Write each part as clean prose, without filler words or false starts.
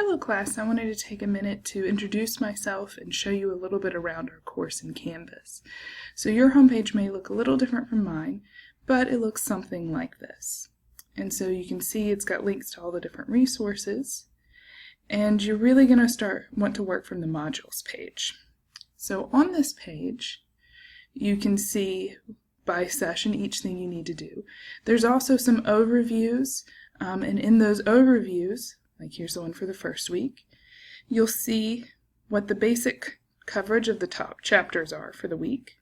Hello class, I wanted to take a minute to introduce myself and show you a little bit around our course in Canvas. So your homepage may look a little different from mine, but it looks something like this. And so you can see it's got links to all the different resources, and you're really going to want to work from the modules page. So on this page, you can see by session each thing you need to do. There's also some overviews, and in those overviews, like here's the one for the first week, you'll see what the basic coverage of the top chapters are for the week,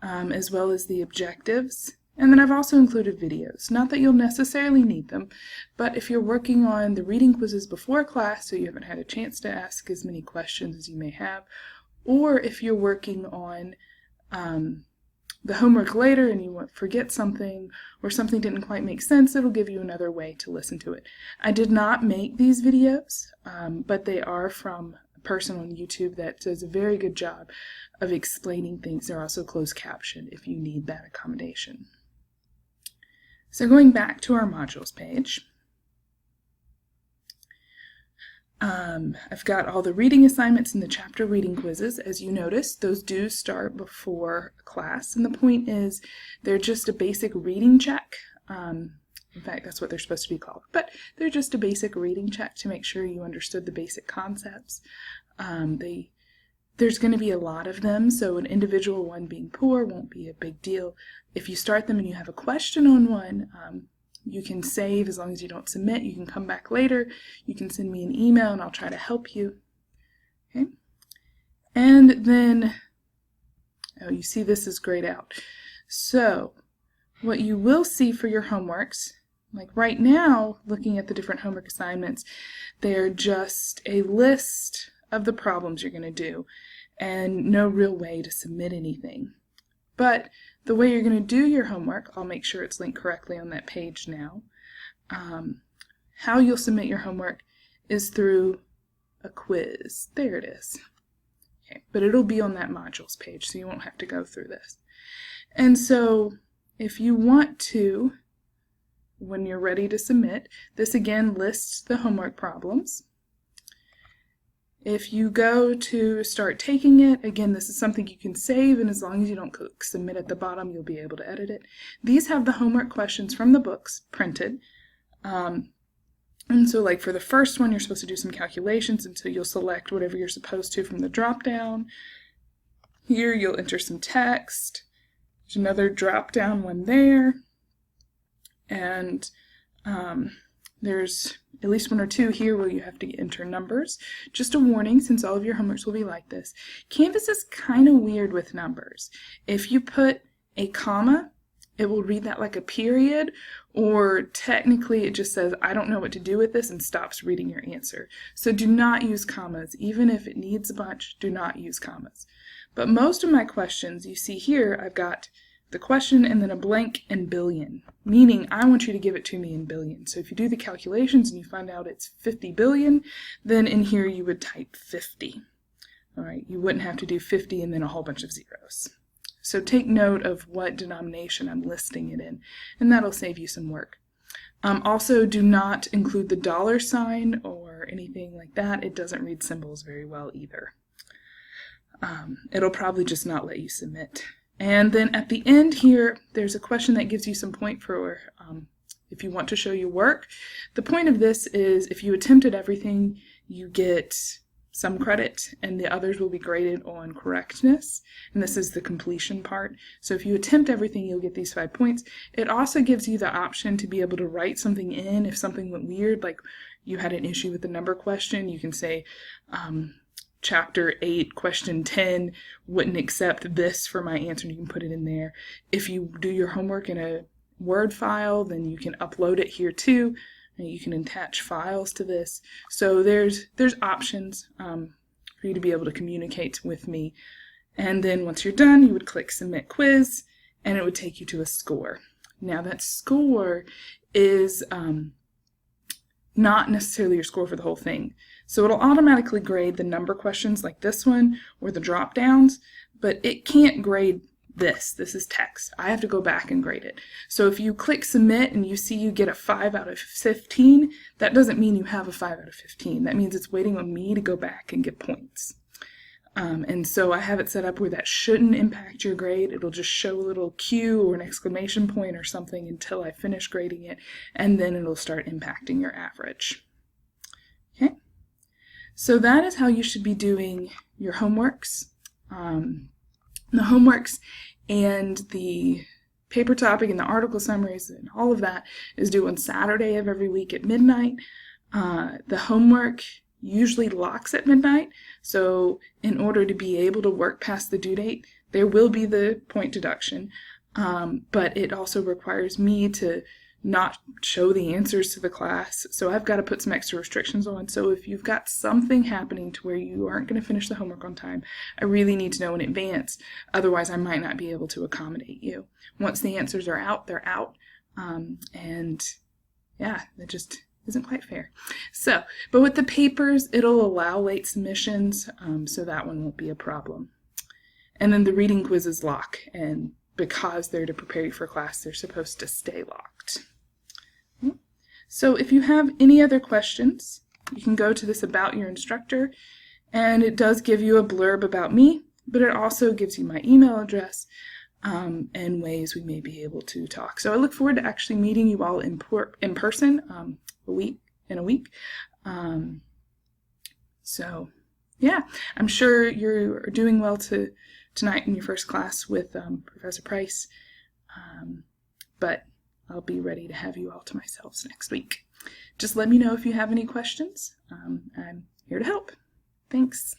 as well as the objectives. And then I've also included videos. Not that you'll necessarily need them, but if you're working on the reading quizzes before class, so you haven't had a chance to ask as many questions as you may have, or if you're working on the homework later and you forget something or something didn't quite make sense, it'll give you another way to listen to it. I did not make these videos, but they are from a person on YouTube that does a very good job of explaining things. They're also closed captioned if you need that accommodation. So going back to our modules page, I've got all the reading assignments and the chapter reading quizzes. As you notice, those do start before class, and the point is they're just a basic reading check. In fact, that's what they're supposed to be called, but they're just a basic reading check to make sure you understood the basic concepts. There's going to be a lot of them, so an individual one being poor won't be a big deal. If you start them and you have a question on one, you can save as long as you don't submit. You can come back later. You can send me an email and I'll try to help you. Okay. And then, oh, you see this is grayed out. So what you will see for your homeworks, like right now, looking at the different homework assignments, they're just a list of the problems you're going to do and no real way to submit anything. But the way you're going to do your homework, I'll make sure it's linked correctly on that page now. How you'll submit your homework is through a quiz. There it is. Okay, but it'll be on that modules page, so you won't have to go through this. And so if you want to, when you're ready to submit, this again lists the homework problems. If you go to start taking it, again, this is something you can save, and as long as you don't click submit at the bottom, you'll be able to edit it. These have the homework questions from the books printed. And so like for the first one, you're supposed to do some calculations, and so you'll select whatever you're supposed to from the drop down. Here you'll enter some text. There's another drop down one there. And there's at least one or two here where you have to enter numbers. Just a warning, since all of your homeworks will be like this, Canvas is kind of weird with numbers. If you put a comma, it will read that like a period, or technically it just says, I don't know what to do with this, and stops reading your answer. So do not use commas. Even if it needs a bunch, do not use commas. But most of my questions, you see here, I've got the question and then a blank and billion, meaning I want you to give it to me in billion. So if you do the calculations and you find out it's 50 billion, then in here you would type 50. All right, you wouldn't have to do 50 and then a whole bunch of zeros. So take note of what denomination I'm listing it in, and that'll save you some work. Also, do not include the dollar sign or anything like that. It doesn't read symbols very well either. It'll probably just not let you submit. And then at the end here, there's a question that gives you some point for if you want to show your work. The point of this is if you attempted everything, you get some credit, and the others will be graded on correctness. And this is the completion part. So if you attempt everything, you'll get these 5 points. It also gives you the option to be able to write something in if something went weird, like you had an issue with the number question. You can say, Chapter 8, question 10 wouldn't accept this for my answer, and you can put it in there. If you do your homework in a Word file, then you can upload it here too, and you can attach files to this. So there's options for you to be able to communicate with me. And then once you're done, you would click Submit Quiz, and it would take you to a score. Now that score is not necessarily your score for the whole thing. So it'll automatically grade the number questions like this one or the drop downs, but it can't grade this is text. I have to go back and grade it. So if you click submit and you see you get a 5 out of 15, that doesn't mean you have a 5 out of 15. That means it's waiting on me to go back and get points. And so I have it set up where that shouldn't impact your grade. It'll just show a little Q or an exclamation point or something until I finish grading it, and then it'll start impacting your average. Okay, so that is how you should be doing your homeworks. The homeworks and the paper topic and the article summaries and all of that is due on Saturday of every week at midnight. The homework usually locks at midnight, so in order to be able to work past the due date, there will be the point deduction, but it also requires me to not show the answers to the class, so I've got to put some extra restrictions on. So if you've got something happening to where you aren't going to finish the homework on time, I really need to know in advance, otherwise I might not be able to accommodate you. Once the answers are out, they're out, and yeah, that just isn't quite fair. So, but with the papers, it'll allow late submissions, so that one won't be a problem. And then the reading quizzes lock, and because they're to prepare you for class, they're supposed to stay locked. So if you have any other questions, you can go to this About Your Instructor, and it does give you a blurb about me, but it also gives you my email address and ways we may be able to talk. So I look forward to actually meeting you all in person in a week. So yeah, I'm sure you're doing well tonight in your first class with Professor Price, but I'll be ready to have you all to myself next week. Just let me know if you have any questions. I'm here to help. Thanks.